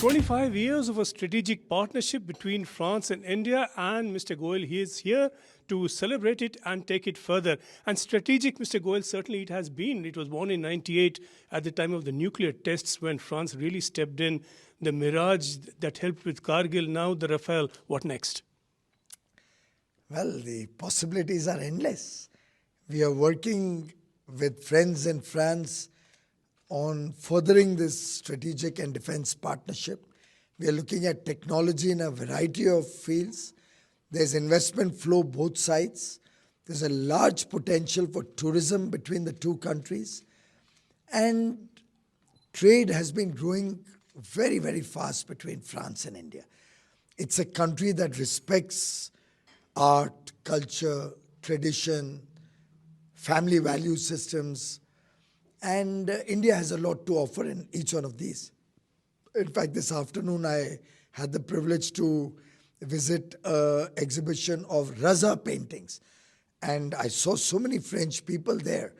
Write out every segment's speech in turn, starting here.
25 years of a strategic partnership between France and India, and Mr. Goyal, he is here to celebrate it and take it further. And strategic, Mr. Goyal, certainly it has been. It was born in 98 at the time of the nuclear tests when France really stepped in. The Mirage that helped with Kargil, now the Rafale. What next? Well, the possibilities are endless. We are working with friends in France on furthering this strategic and defense partnership. We are looking at technology in a variety of fields. There's investment flow both sides. There's a large potential for tourism between the two countries. And trade has been growing very, very fast between France and India. It's a country that respects art, culture, tradition, family value systems, and India has a lot to offer in each one of these. In fact, this afternoon I had the privilege to visit an exhibition of Raza paintings, and I saw so many French people there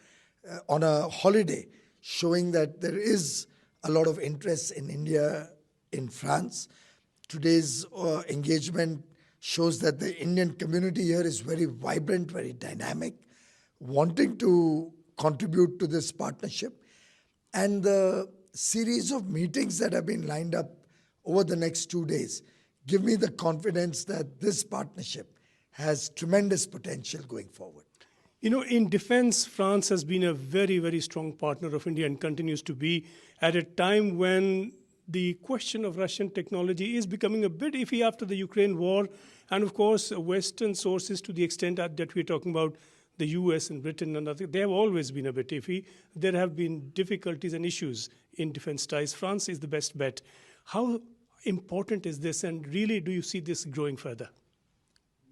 on a holiday, showing that there is a lot of interest in India in France. Today's engagement shows that the Indian community here is very vibrant, very dynamic, wanting to contribute to this partnership. And the series of meetings that have been lined up over the next 2 days give me the confidence that this partnership has tremendous potential going forward. You know, in defense, France has been a very, very strong partner of India and continues to be at a time when the question of Russian technology is becoming a bit iffy after the Ukraine war. And of course, Western sources, to the extent that we're talking about the US and Britain and others, they have always been a bit iffy. There have been difficulties and issues in defense ties. France is the best bet. How important is this, and really do you see this growing further?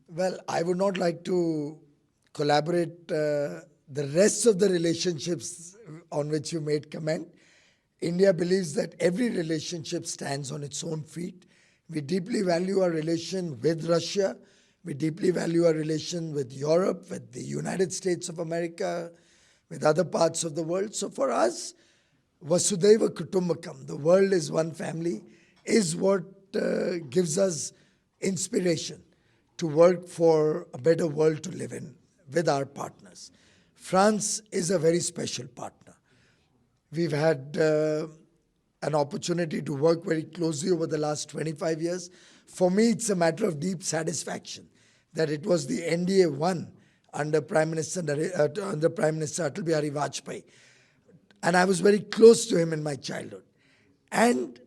Well, I would not like to collaborate the rest of the relationships on which you made comment. India believes that every relationship stands on its own feet. We deeply value our relation with Russia. We deeply value our relation with Europe, with the United States of America, with other parts of the world. So for us, Vasudhaiva Kutumbakam, the world is one family, is what gives us inspiration to work for a better world to live in with our partners. France is a very special partner. We've had an opportunity to work very closely over the last 25 years. For me, it's a matter of deep satisfaction that it was the NDA one under Prime Minister Atal Bihari Vajpayee. And I was very close to him in my childhood. And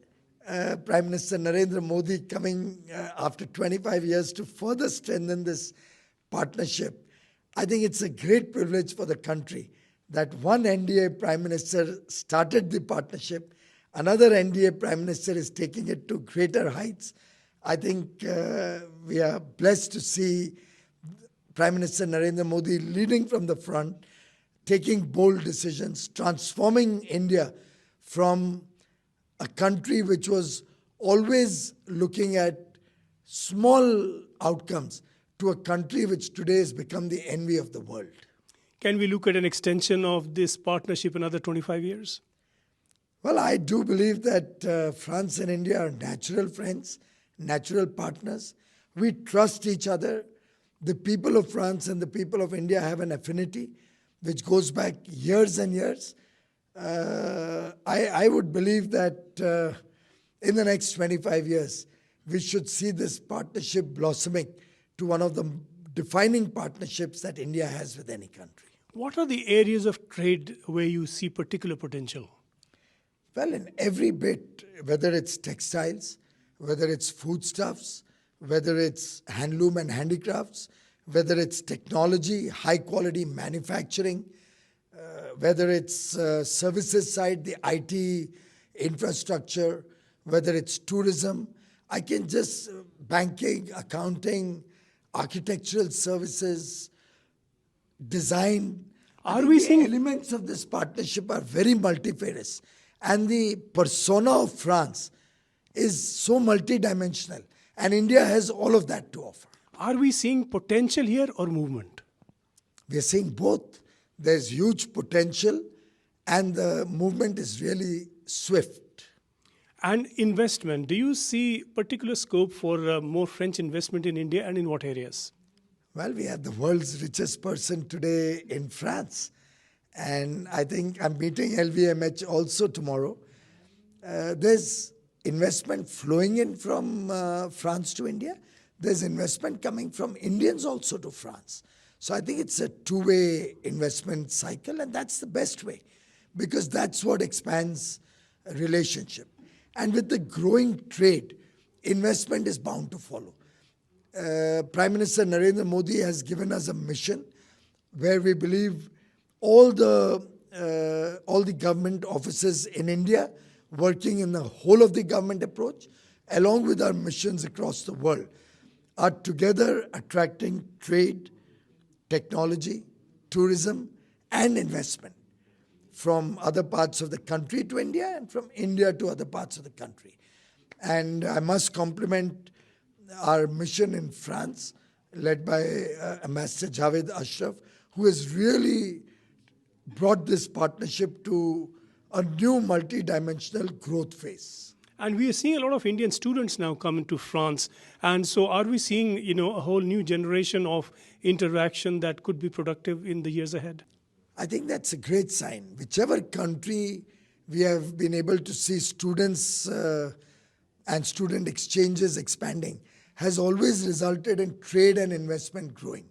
Prime Minister Narendra Modi coming after 25 years to further strengthen this partnership. I think it's a great privilege for the country that one NDA Prime Minister started the partnership, another NDA Prime Minister is taking it to greater heights. I think we are blessed to see Prime Minister Narendra Modi leading from the front, taking bold decisions, transforming India from a country which was always looking at small outcomes to a country which today has become the envy of the world. Can we look at an extension of this partnership another 25 years? Well, I do believe that France and India are natural friends, natural partners. We trust each other. The people of France and the people of India have an affinity which goes back years and years. I would believe that in the next 25 years, we should see this partnership blossoming to one of the defining partnerships that India has with any country. What are the areas of trade where you see particular potential? Well, in every bit, whether it's textiles, whether it's foodstuffs, whether it's handloom and handicrafts, whether it's technology, high-quality manufacturing, whether it's services side, the IT infrastructure, whether it's tourism, I can just banking, accounting, architectural services, design. Are we seeing elements of this partnership are very multifarious, and the persona of France is so multidimensional, and India has all of that to offer. Are we seeing potential here or movement? We are seeing both. There's huge potential, and the movement is really swift. And investment, do you see particular scope for more French investment in India, and in what areas? Well, we have the world's richest person today in France. And I think I'm meeting LVMH also tomorrow. There's investment flowing in from France to India. There's investment coming from Indians also to France. So I think it's a two-way investment cycle, and that's the best way, because that's what expands a relationship. And with the growing trade, investment is bound to follow. Prime Minister Narendra Modi has given us a mission where we believe all the government offices in India working in the whole of the government approach, along with our missions across the world, are together attracting trade, technology, tourism, and investment from other parts of the country to India and from India to other parts of the country. And I must compliment our mission in France, led by Ambassador Javed Ashraf, who has really brought this partnership to a new multi-dimensional growth phase. And we are seeing a lot of Indian students now come into France. And so are we seeing, a whole new generation of interaction that could be productive in the years ahead? I think that's a great sign. Whichever country we have been able to see students and student exchanges expanding has always resulted in trade and investment growing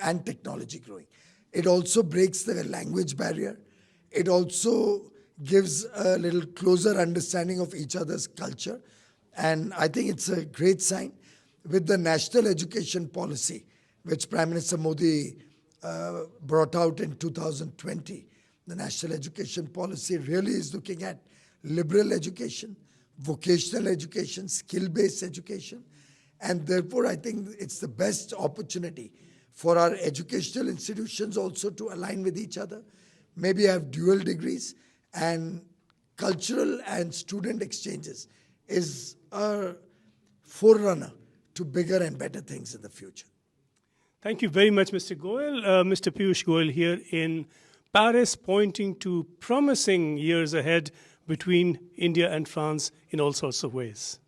and technology growing. It also breaks the language barrier. It also gives a little closer understanding of each other's culture. And I think it's a great sign. With the national education policy, which Prime Minister Modi brought out in 2020, the national education policy really is looking at liberal education, vocational education, skill-based education. And therefore, I think it's the best opportunity for our educational institutions also to align with each other, maybe have dual degrees, and cultural and student exchanges is a forerunner to bigger and better things in the future. Thank you very much, Mr. Goyal. Mr. Piyush Goyal here in Paris, pointing to promising years ahead between India and France in all sorts of ways.